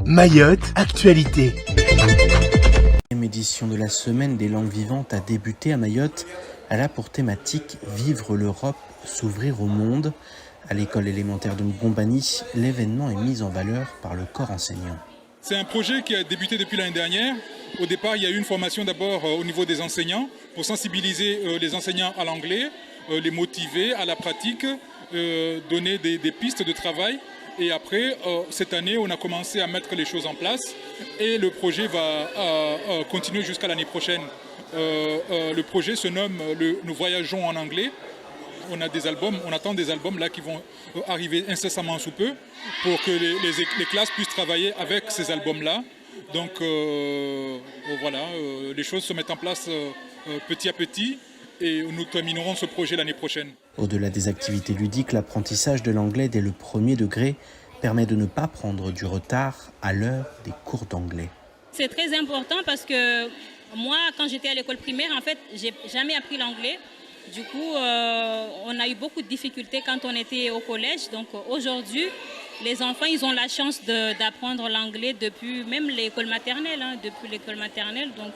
Mayotte, actualité. La 9e édition de la Semaine des langues vivantes a débuté à Mayotte. Elle a pour thématique Vivre l'Europe, s'ouvrir au monde. À l'école élémentaire de Ngombani, l'événement est mis en valeur par le corps enseignant. C'est un projet qui a débuté depuis l'année dernière. Au départ, il y a eu une formation d'abord au niveau des enseignants pour sensibiliser les enseignants à l'anglais, les motiver à la pratique, donner des pistes de travail. Et après, cette année, on a commencé à mettre les choses en place et le projet va continuer jusqu'à l'année prochaine. Le projet se nomme Nous voyageons en anglais. On a des albums, on attend des albums là qui vont arriver incessamment sous peu pour que les classes puissent travailler avec ces albums-là. Donc voilà, les choses se mettent en place petit à petit et nous terminerons ce projet l'année prochaine. Au-delà des activités ludiques, l'apprentissage de l'anglais dès le premier degré permet de ne pas prendre du retard à l'heure des cours d'anglais. C'est très important parce que moi, quand j'étais à l'école primaire, en fait, j'ai jamais appris l'anglais. Du coup, on a eu beaucoup de difficultés quand on était au collège. Donc aujourd'hui, les enfants, ils ont la chance d'apprendre l'anglais depuis même l'école maternelle. Depuis l'école maternelle, donc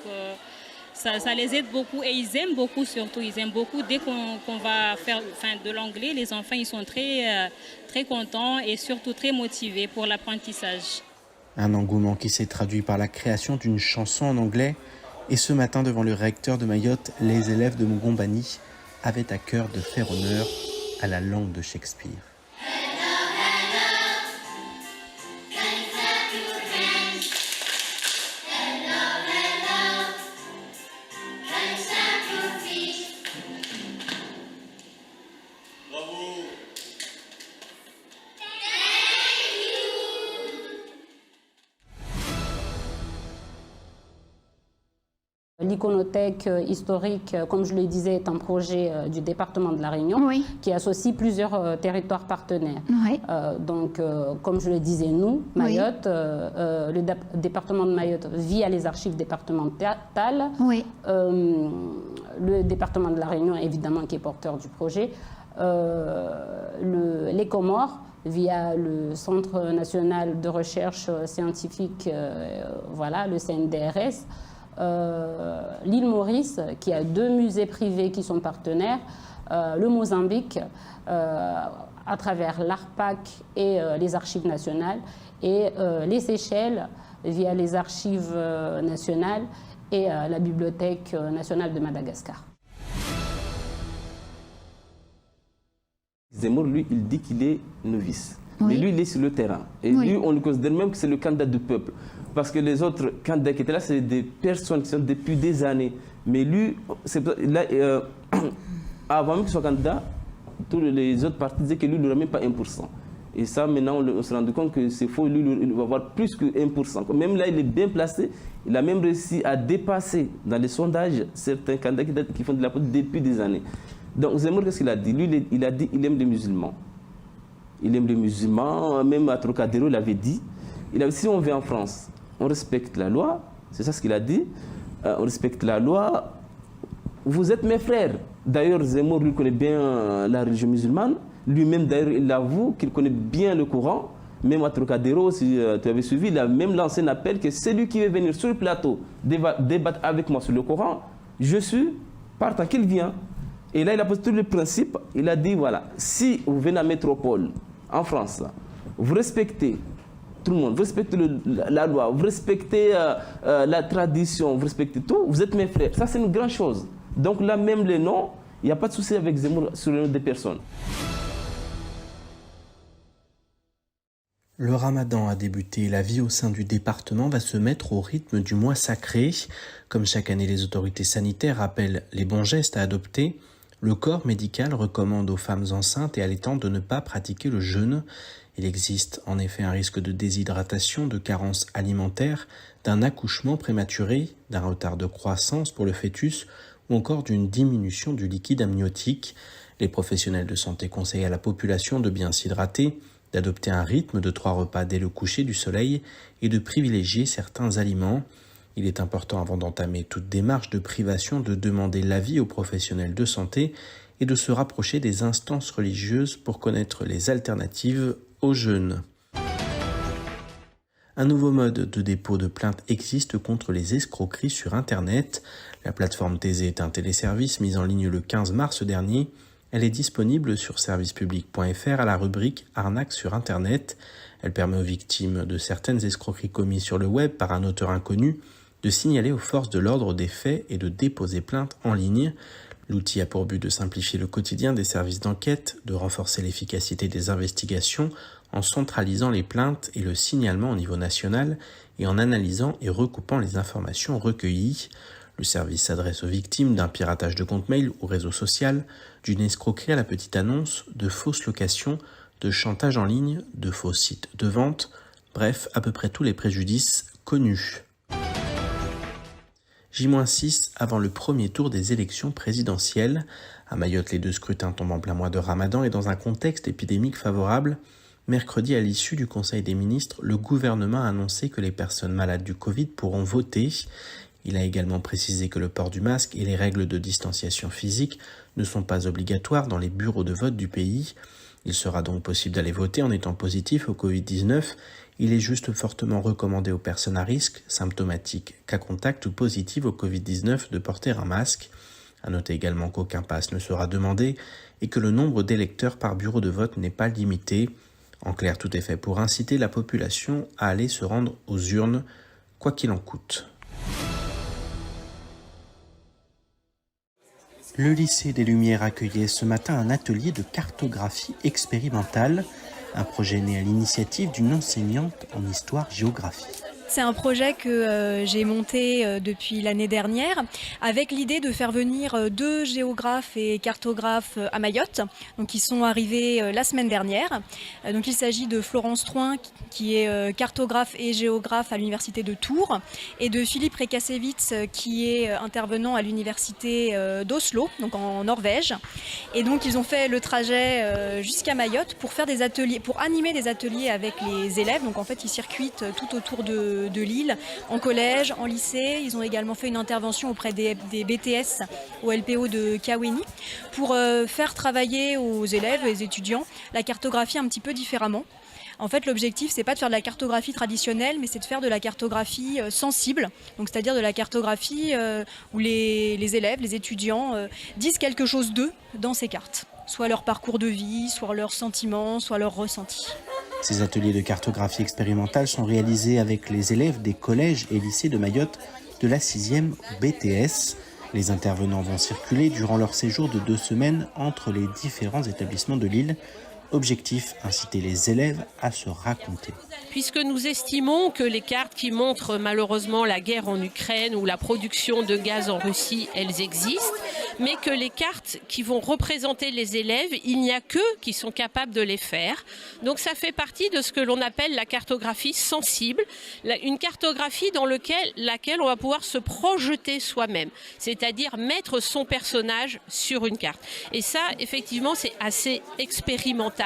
ça les aide beaucoup et ils aiment beaucoup surtout. Ils aiment beaucoup dès qu'on va faire de l'anglais. Les enfants, ils sont très contents et surtout très motivés pour l'apprentissage. Un engouement qui s'est traduit par la création d'une chanson en anglais. Et ce matin, devant le recteur de Mayotte, les élèves de Ngombani avaient à cœur de faire honneur à la langue de Shakespeare. L'iconothèque historique, comme je le disais, est un projet du département de La Réunion qui associe plusieurs territoires partenaires. Donc, comme je le disais, nous, Mayotte, le département de Mayotte via les archives départementales, le département de La Réunion, évidemment, qui est porteur du projet, les Comores, via le Centre national de recherche scientifique, le CNDRS, l'île Maurice, qui a 2 musées privés qui sont partenaires, le Mozambique, à travers l'ARPAC et les archives nationales, et les Seychelles, via les archives nationales et la Bibliothèque nationale de Madagascar. Zemmour, lui, il dit qu'il est novice. Mais lui, il est sur le terrain. Et lui, on le considère même que c'est le candidat du peuple. Parce que les autres candidats qui étaient là, c'est des personnes qui sont depuis des années. Mais lui, avant même qu'il soit candidat, tous les autres partis disaient que lui, il n'aurait même pas 1%. Et ça, maintenant, on se rend compte que c'est faux. Lui, il va avoir plus que 1%. Même là, il est bien placé. Il a même réussi à dépasser dans les sondages certains candidats qui font de la politique depuis des années. Donc Zemmour, qu'est-ce qu'il a dit? Lui, il a dit qu'il aime les musulmans. Il aime les musulmans, même à Trocadéro, il avait dit. Il a dit, si on vient en France, on respecte la loi, c'est ça ce qu'il a dit, on respecte la loi, vous êtes mes frères. D'ailleurs, Zemmour, lui, connaît bien la religion musulmane. Lui-même, d'ailleurs, il avoue qu'il connaît bien le Coran. Même à Trocadéro, si tu avais suivi, il a même lancé un appel que celui qui veut venir sur le plateau débattre avec moi sur le Coran, je suis partant, qu'il vient. Et là, il a posé tous les principes. Il a dit, voilà, si vous venez à métropole, en France, là, vous respectez tout le monde, vous respectez la loi, vous respectez la tradition, vous respectez tout, vous êtes mes frères. Ça, c'est une grande chose. Donc là, même les noms, il n'y a pas de souci avec Zemmour sur le nom des personnes. Le ramadan a débuté et la vie au sein du département va se mettre au rythme du mois sacré. Comme chaque année, les autorités sanitaires rappellent les bons gestes à adopter. Le corps médical recommande aux femmes enceintes et allaitantes de ne pas pratiquer le jeûne. Il existe en effet un risque de déshydratation, de carence alimentaire, d'un accouchement prématuré, d'un retard de croissance pour le fœtus ou encore d'une diminution du liquide amniotique. Les professionnels de santé conseillent à la population de bien s'hydrater, d'adopter un rythme de 3 repas dès le coucher du soleil et de privilégier certains aliments. Il est important avant d'entamer toute démarche de privation de demander l'avis aux professionnels de santé et de se rapprocher des instances religieuses pour connaître les alternatives au jeûne. Un nouveau mode de dépôt de plainte existe contre les escroqueries sur Internet. La plateforme Thésée est un téléservice mis en ligne le 15 mars dernier. Elle est disponible sur servicepublic.fr à la rubrique « Arnaque sur Internet ». Elle permet aux victimes de certaines escroqueries commises sur le web par un auteur inconnu de signaler aux forces de l'ordre des faits et de déposer plainte en ligne. L'outil a pour but de simplifier le quotidien des services d'enquête, de renforcer l'efficacité des investigations en centralisant les plaintes et le signalement au niveau national et en analysant et recoupant les informations recueillies. Le service s'adresse aux victimes d'un piratage de compte mail ou réseau social, d'une escroquerie à la petite annonce, de fausses locations, de chantage en ligne, de faux sites de vente, bref, à peu près tous les préjudices connus. J-6 avant le premier tour des élections présidentielles. À Mayotte, les 2 scrutins tombent en plein mois de Ramadan et dans un contexte épidémique favorable. Mercredi, à l'issue du Conseil des ministres, le gouvernement a annoncé que les personnes malades du Covid pourront voter. Il a également précisé que le port du masque et les règles de distanciation physique ne sont pas obligatoires dans les bureaux de vote du pays. Il sera donc possible d'aller voter en étant positif au Covid-19. Il est juste fortement recommandé aux personnes à risque, symptomatiques, cas contact ou positives au Covid-19 de porter un masque. À noter également qu'aucun pass ne sera demandé et que le nombre d'électeurs par bureau de vote n'est pas limité. En clair, tout est fait pour inciter la population à aller se rendre aux urnes, quoi qu'il en coûte. Le lycée des Lumières accueillait ce matin un atelier de cartographie expérimentale, un projet né à l'initiative d'une enseignante en histoire-géographie. C'est un projet que j'ai monté depuis l'année dernière avec l'idée de faire venir 2 géographes et cartographes à Mayotte, donc ils sont arrivés la semaine dernière. Donc il s'agit de Florence Troin qui est cartographe et géographe à l'université de Tours et de Philippe Rekasevitz qui est intervenant à l'université d'Oslo, donc en Norvège. Et donc ils ont fait le trajet jusqu'à Mayotte pour faire des ateliers, pour animer des ateliers avec les élèves. Donc en fait ils circuitent tout autour de l'île, en collège, en lycée. Ils ont également fait une intervention auprès des BTS au LPO de Kaweni pour faire travailler aux élèves et aux étudiants la cartographie un petit peu différemment. En fait, l'objectif, c'est pas de faire de la cartographie traditionnelle, mais c'est de faire de la cartographie sensible, donc c'est-à-dire de la cartographie où les élèves, les étudiants disent quelque chose d'eux dans ces cartes, soit leur parcours de vie, soit leurs sentiments, soit leurs ressentis. Ces ateliers de cartographie expérimentale sont réalisés avec les élèves des collèges et lycées de Mayotte de la 6e au BTS. Les intervenants vont circuler durant leur séjour de 2 semaines entre les différents établissements de l'île. Objectif, inciter les élèves à se raconter. Puisque nous estimons que les cartes qui montrent malheureusement la guerre en Ukraine ou la production de gaz en Russie, elles existent, mais que les cartes qui vont représenter les élèves, il n'y a qu'eux qui sont capables de les faire. Donc ça fait partie de ce que l'on appelle la cartographie sensible, une cartographie dans laquelle on va pouvoir se projeter soi-même, c'est-à-dire mettre son personnage sur une carte. Et ça, effectivement, c'est assez expérimental.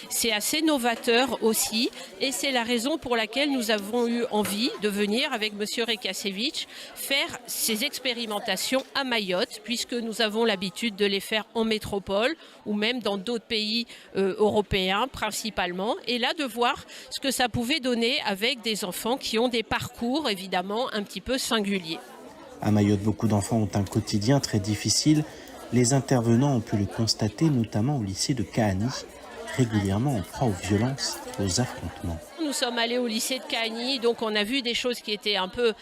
C'est assez novateur aussi et c'est la raison pour laquelle nous avons eu envie de venir avec M. Rekasevitch faire ces expérimentations à Mayotte puisque nous avons l'habitude de les faire en métropole ou même dans d'autres pays européens principalement et là de voir ce que ça pouvait donner avec des enfants qui ont des parcours évidemment un petit peu singuliers. À Mayotte, beaucoup d'enfants ont un quotidien très difficile. Les intervenants ont pu le constater notamment au lycée de Kahani, régulièrement en proie aux violences et aux affrontements. Nous sommes allés au lycée de Kahani, donc on a vu des choses qui étaient un peu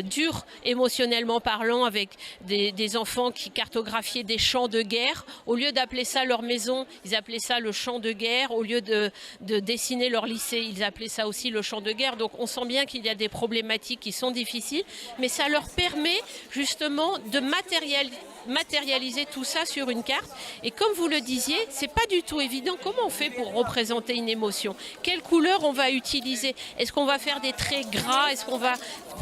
dures émotionnellement parlant avec des enfants qui cartographiaient des champs de guerre. Au lieu d'appeler ça leur maison, ils appelaient ça le champ de guerre. Au lieu de dessiner leur lycée, ils appelaient ça aussi le champ de guerre. Donc on sent bien qu'il y a des problématiques qui sont difficiles, mais ça leur permet justement de matérialiser tout ça sur une carte. Et comme vous le disiez, c'est pas du tout évident. Comment on fait pour représenter une émotion? Quelle couleur on va utiliser? Est-ce qu'on va faire des traits gras? Est-ce qu'on va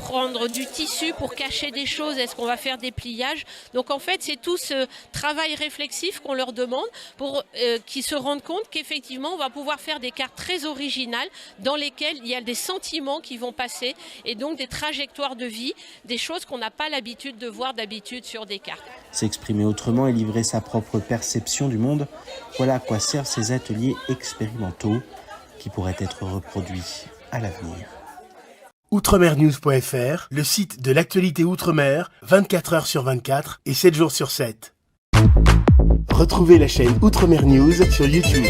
prendre du tissu pour cacher des choses? Est-ce qu'on va faire des pliages? Donc en fait, c'est tout ce travail réflexif qu'on leur demande pour qu'ils se rendent compte qu'effectivement, on va pouvoir faire des cartes très originales dans lesquelles il y a des sentiments qui vont passer et donc des trajectoires de vie, des choses qu'on n'a pas l'habitude de voir d'habitude sur des cartes. S'exprimer autrement et livrer sa propre perception du monde, voilà à quoi servent ces ateliers expérimentaux qui pourraient être reproduits à l'avenir. Outremernews.fr, le site de l'actualité Outre-mer, 24 heures sur 24 et 7 jours sur 7. Retrouvez la chaîne Outremer News sur YouTube.